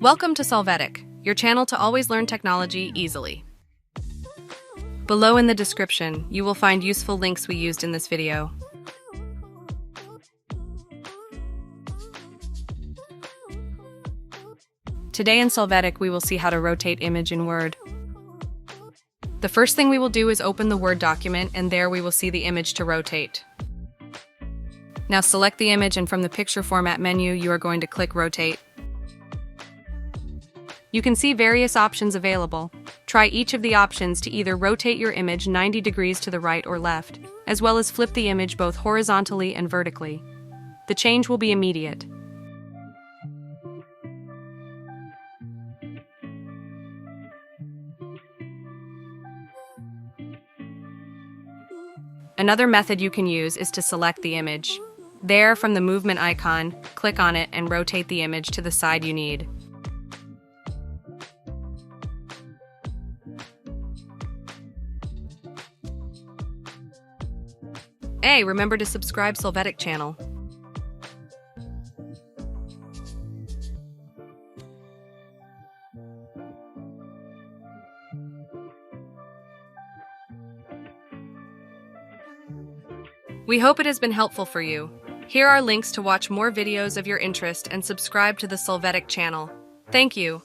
Welcome to Solvetic, your channel to always learn technology easily. Below in the description, you will find useful links we used in this video. Today in Solvetic, we will see how to rotate image in Word. The first thing we will do is open the Word document, and there we will see the image to rotate. Now select the image, and from the picture format menu, you are going to click Rotate. You can see various options available. Try each of the options to either rotate your image 90 degrees to the right or left, as well as flip the image both horizontally and vertically. The change will be immediate. Another method you can use is to select the image. There, from the movement icon, click on it and rotate the image to the side you need. Hey, remember to subscribe Solvetic channel. We hope it has been helpful for you. Here are links to watch more videos of your interest and subscribe to the Solvetic channel. Thank you.